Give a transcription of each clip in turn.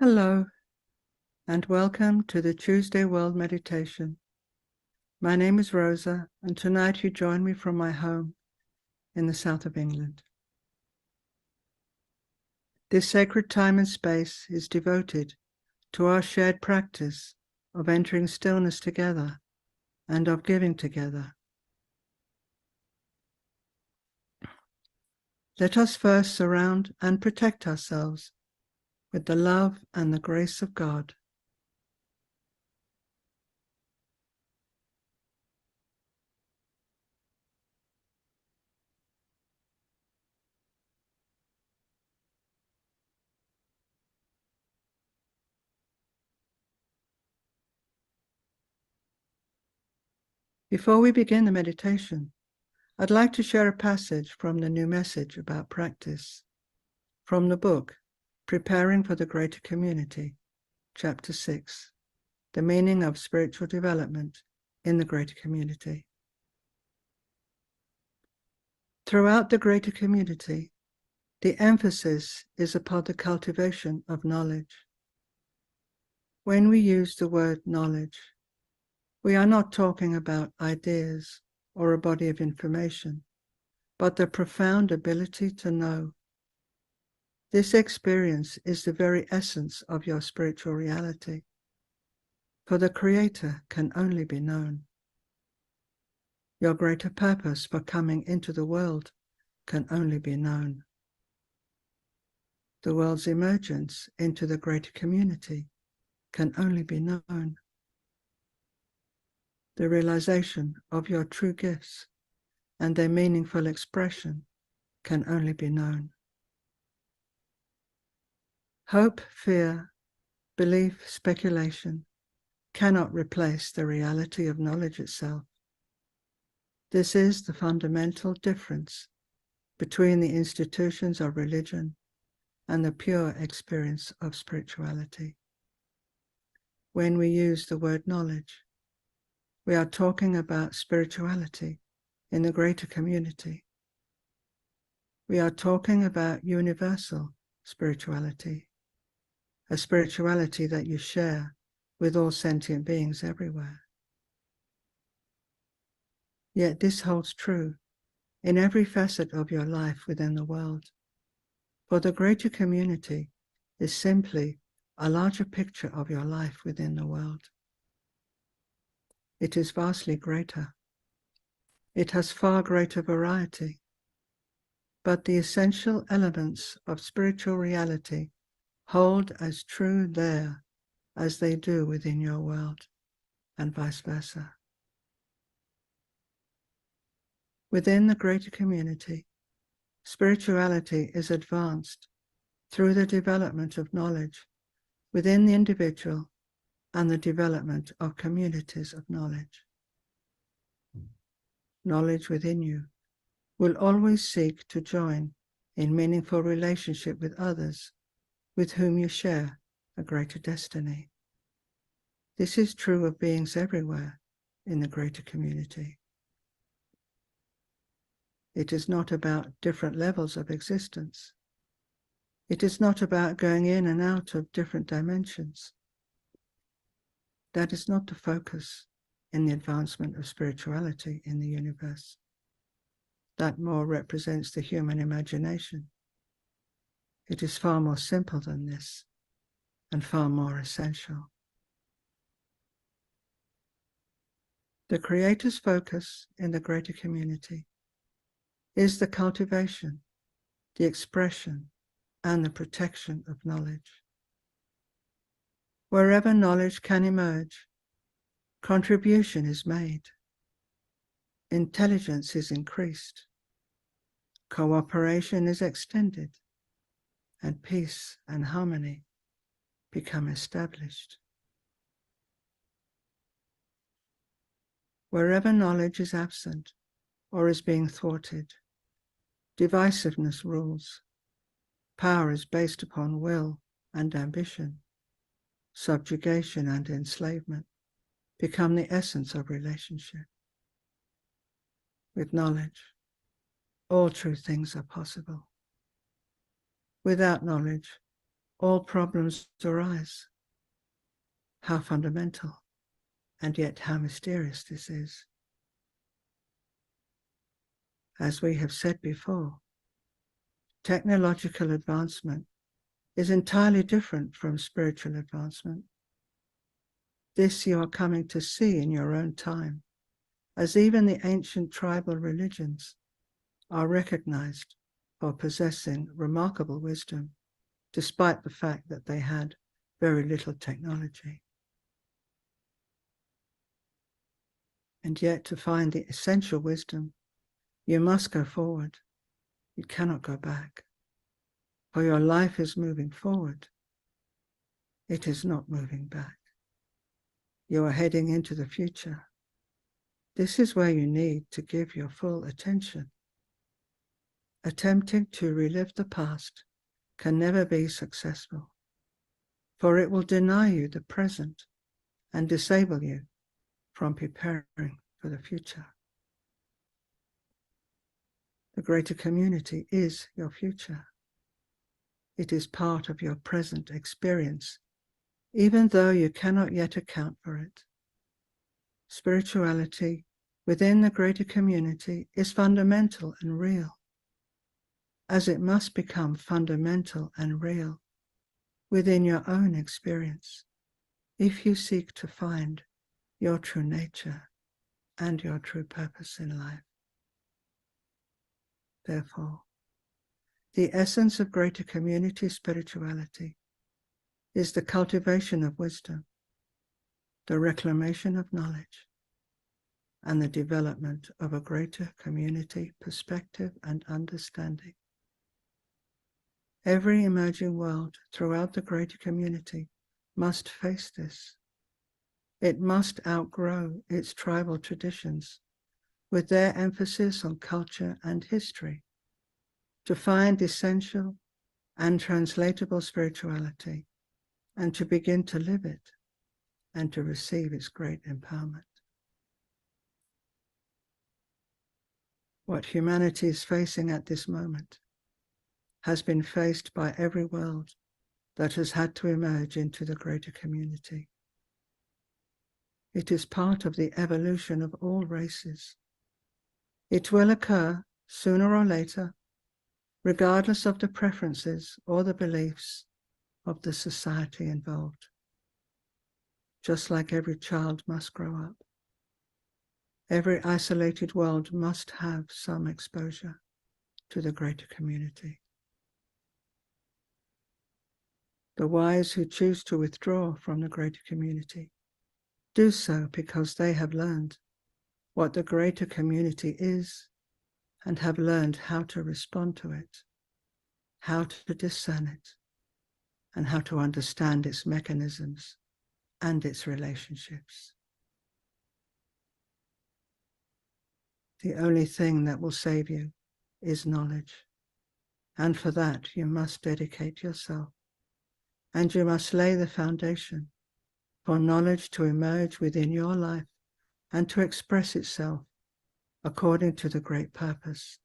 Hello, and welcome to the Tuesday World Meditation. My name is Rosa, and tonight you join me from my home in the south of England. This sacred time and space is devoted to our shared practice of entering stillness together and of giving together. Let us first surround and protect ourselves with the love and the grace of God. Before we begin the meditation, I'd like to share a passage from the New Message about practice, from the book Preparing for the Greater Community, Chapter 6, The Meaning of Spiritual Development in the Greater Community. Throughout the Greater Community, the emphasis is upon the cultivation of knowledge. When we use the word knowledge, we are not talking about ideas or a body of information, but the profound ability to know. This experience is the very essence of your spiritual reality, for the Creator can only be known. Your greater purpose for coming into the world can only be known. The world's emergence into the greater community can only be known. The realization of your true gifts and their meaningful expression can only be known. Hope, fear, belief, speculation cannot replace the reality of knowledge itself. This is the fundamental difference between the institutions of religion and the pure experience of spirituality. When we use the word knowledge, we are talking about spirituality in the greater community. We are talking about universal spirituality, a spirituality that you share with all sentient beings everywhere. Yet this holds true in every facet of your life within the world, for the greater community is simply a larger picture of your life within the world. It is vastly greater. It has far greater variety, but the essential elements of spiritual reality hold as true there as they do within your world, and vice versa. Within the greater community, spirituality is advanced through the development of knowledge within the individual and the development of communities of knowledge. Knowledge within you will always seek to join in meaningful relationship with others with whom you share a greater destiny. This is true of beings everywhere in the greater community. It is not about different levels of existence. It is not about going in and out of different dimensions. That is not the focus in the advancement of spirituality in the universe. That more represents the human imagination. It is far more simple than this and far more essential. The Creator's focus in the greater community is the cultivation, the expression, and the protection of knowledge. Wherever knowledge can emerge, contribution is made, intelligence is increased, cooperation is extended, and peace and harmony become established. Wherever knowledge is absent or is being thwarted, divisiveness rules. Power is based upon will and ambition. Subjugation and enslavement become the essence of relationship. With knowledge, all true things are possible. Without knowledge, all problems arise. How fundamental, and yet how mysterious this is. As we have said before, technological advancement is entirely different from spiritual advancement. This you are coming to see in your own time, as even the ancient tribal religions are recognized for possessing remarkable wisdom, despite the fact that they had very little technology. And yet, to find the essential wisdom, you must go forward. You cannot go back. For your life is moving forward. It is not moving back. You are heading into the future. This is where you need to give your full attention. Attempting to relive the past can never be successful, for it will deny you the present and disable you from preparing for the future. The greater community is your future. It is part of your present experience, even though you cannot yet account for it. Spirituality within the greater community is fundamental and real, as it must become fundamental and real within your own experience, if you seek to find your true nature and your true purpose in life. Therefore, the essence of greater community spirituality is the cultivation of wisdom, the reclamation of knowledge, and the development of a greater community perspective and understanding. Every emerging world throughout the greater community must face this. It must outgrow its tribal traditions with their emphasis on culture and history to find essential and translatable spirituality and to begin to live it and to receive its great empowerment. What humanity is facing at this moment has been faced by every world that has had to emerge into the greater community. It is part of the evolution of all races. It will occur sooner or later, regardless of the preferences or the beliefs of the society involved. Just like every child must grow up, every isolated world must have some exposure to the greater community. The wise who choose to withdraw from the greater community do so because they have learned what the greater community is and have learned how to respond to it, how to discern it, and how to understand its mechanisms and its relationships. The only thing that will save you is knowledge, and for that you must dedicate yourself, and you must lay the foundation for knowledge to emerge within your life and to express itself according to the great purpose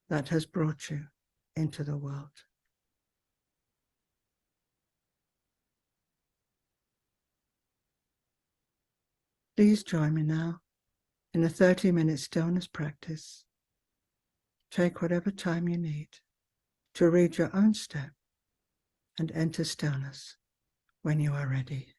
that has brought you into the world. Please join me now in a 30-minute stillness practice. Take whatever time you need to read your own step and enter stillness when you are ready.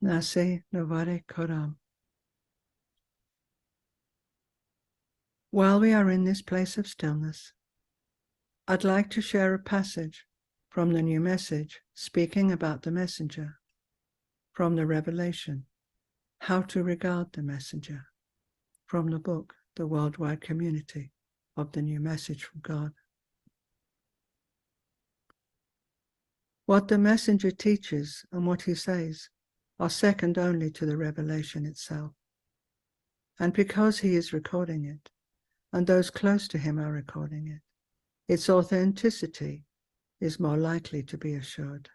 Nasi Novare Koram. While we are in this place of stillness, I'd like to share a passage from the New Message speaking about the messenger, from the Revelation, how to regard the messenger, from the book, The Worldwide Community of the New Message from God. What the messenger teaches and what he says are second only to the revelation itself. And because he is recording it, and those close to him are recording it, its authenticity is more likely to be assured.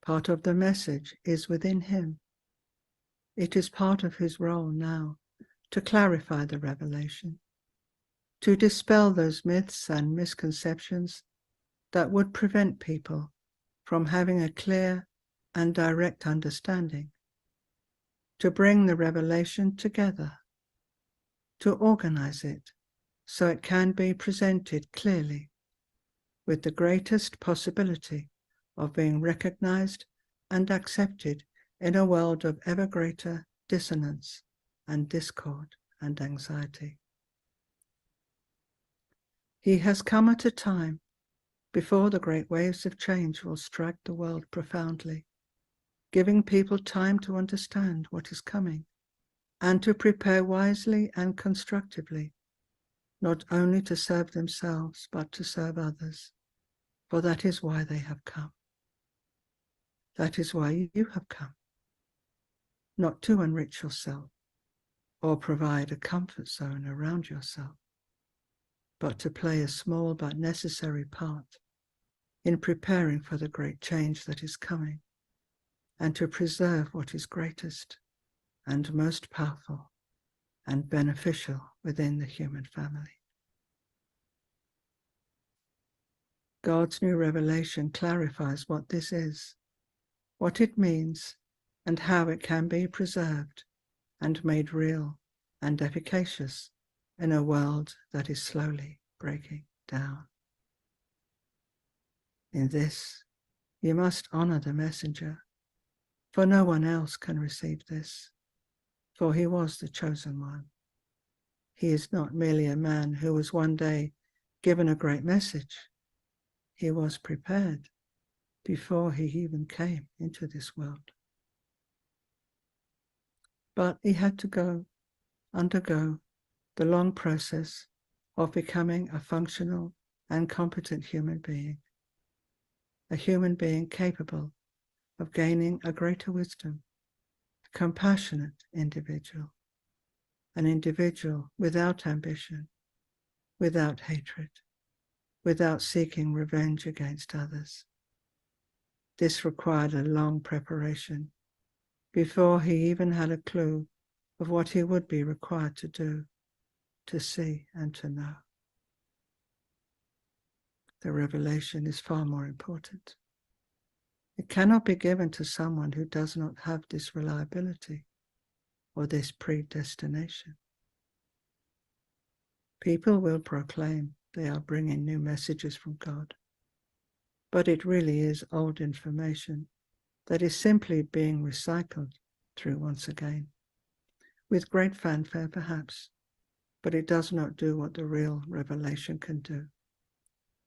Part of the message is within him. It is part of his role now to clarify the revelation, to dispel those myths and misconceptions that would prevent people from having a clear and direct understanding, to bring the revelation together, to organize it so it can be presented clearly with the greatest possibility of being recognized and accepted in a world of ever greater dissonance and discord and anxiety. He has come at a time before the great waves of change will strike the world profoundly, giving people time to understand what is coming and to prepare wisely and constructively, not only to serve themselves, but to serve others, for that is why they have come. That is why you have come, not to enrich yourself or provide a comfort zone around yourself, but to play a small but necessary part in preparing for the great change that is coming, and to preserve what is greatest and most powerful and beneficial within the human family. God's new revelation clarifies what this is, what it means, and how it can be preserved and made real and efficacious in a world that is slowly breaking down. In this, you must honor the messenger, for no one else can receive this, for he was the chosen one. He is not merely a man who was one day given a great message. He was prepared before he even came into this world. But he had to undergo the long process of becoming a functional and competent human being, a human being capable of gaining a greater wisdom, a compassionate individual, an individual without ambition, without hatred, without seeking revenge against others. This required a long preparation before he even had a clue of what he would be required to do, to see and to know. The revelation is far more important. It cannot be given to someone who does not have this reliability or this predestination. People will proclaim they are bringing new messages from God, but it really is old information that is simply being recycled through once again, with great fanfare perhaps, but it does not do what the real revelation can do.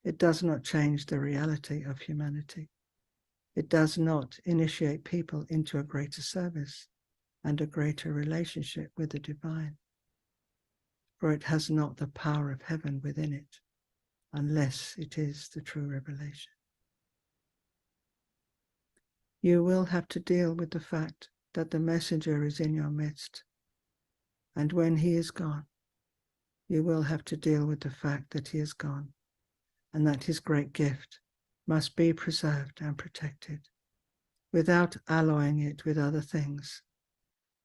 It does not change the reality of humanity. It does not initiate people into a greater service and a greater relationship with the divine, for it has not the power of heaven within it, unless it is the true revelation. You will have to deal with the fact that the messenger is in your midst, and when he is gone, you will have to deal with the fact that he is gone, and that his great gift must be preserved and protected, without alloying it with other things,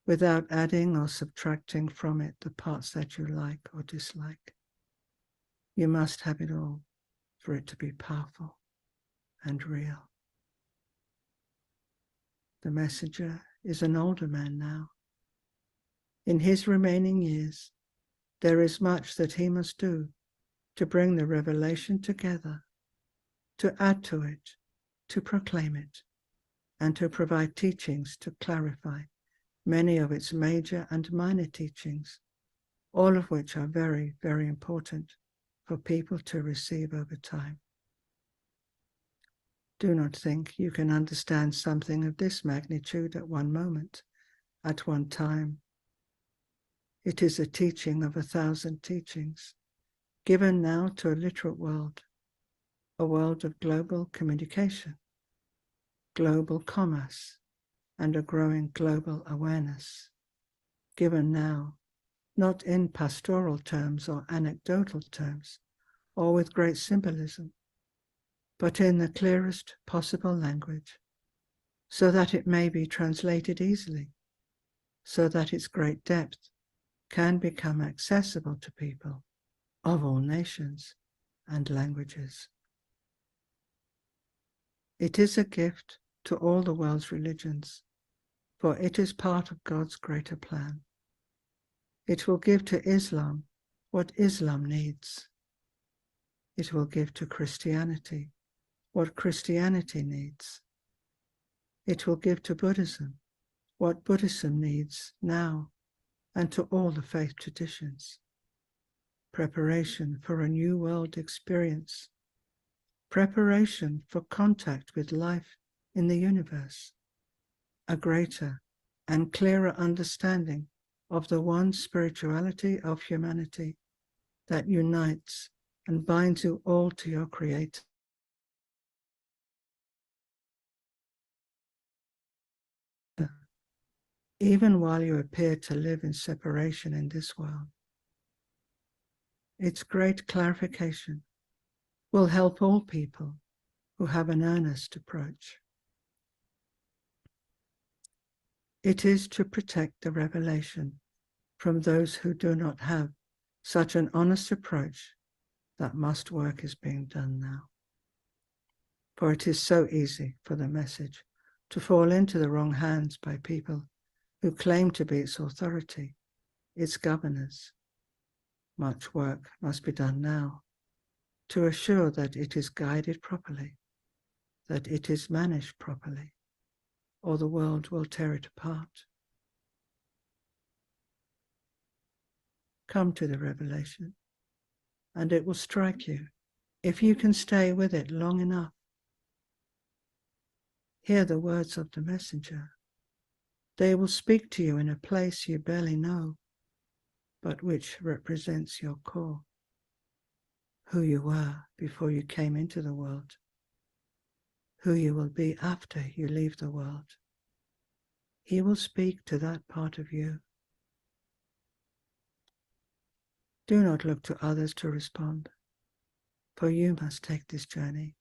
without adding or subtracting from it the parts that you like or dislike. You must have it all for it to be powerful and real. The messenger is an older man now. In his remaining years, there is much that he must do to bring the revelation together, to add to it, to proclaim it, and to provide teachings to clarify many of its major and minor teachings, all of which are very, very important for people to receive over time. Do not think you can understand something of this magnitude at one moment, at one time. It is a teaching of 1,000 teachings, given now to a literate world, a world of global communication, global commerce, and a growing global awareness, given now, not in pastoral terms or anecdotal terms, or with great symbolism, but in the clearest possible language, so that it may be translated easily, so that its great depth can become accessible to people of all nations and languages. It is a gift to all the world's religions, for it is part of God's greater plan. It will give to Islam what Islam needs. It will give to Christianity what Christianity needs. It will give to Buddhism what Buddhism needs now, and to all the faith traditions. Preparation for a new world experience. Preparation for contact with life in the universe. A greater and clearer understanding of the one spirituality of humanity that unites and binds you all to your Creator. Even while you appear to live in separation in this world. Its great clarification will help all people who have an earnest approach. It is to protect the revelation from those who do not have such an honest approach that much work is being done now. For it is so easy for the message to fall into the wrong hands by people who claim to be its authority, its governors. Much work must be done now to assure that it is guided properly, that it is managed properly, or the world will tear it apart. Come to the revelation, and it will strike you if you can stay with it long enough. Hear the words of the messenger. They will speak to you in a place you barely know, but which represents your core, who you were before you came into the world, who you will be after you leave the world. He will speak to that part of you. Do not look to others to respond, for you must take this journey.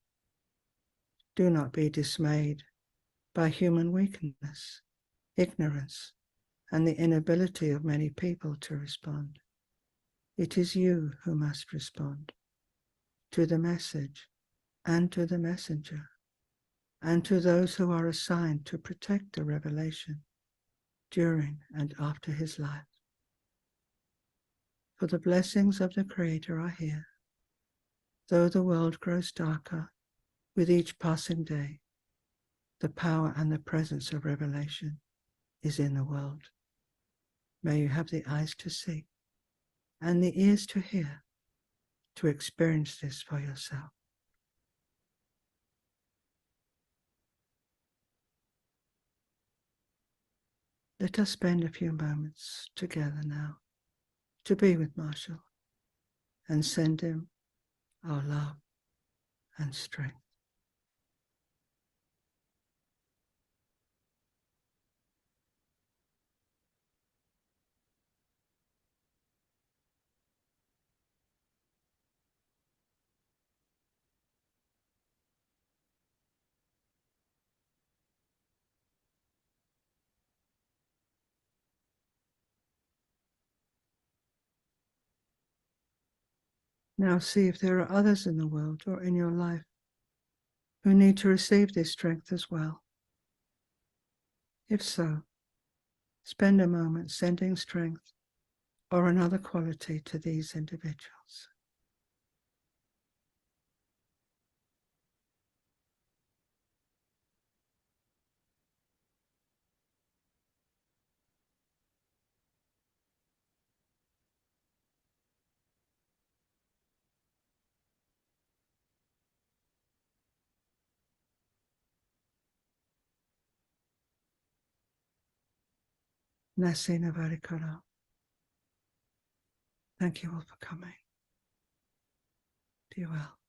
Do not be dismayed by human weakness, ignorance, and the inability of many people to respond. It is you who must respond to the message and to the messenger and to those who are assigned to protect the revelation during and after his life. For the blessings of the Creator are here. Though the world grows darker with each passing day, the power and the presence of revelation is in the world. May you have the eyes to see and the ears to hear, to experience this for yourself. Let us spend a few moments together now to be with Marshall and send him our love and strength. Now see if there are others in the world or in your life who need to receive this strength as well. If so, spend a moment sending strength or another quality to these individuals. Nasina Varikara. Thank you all for coming. Be well.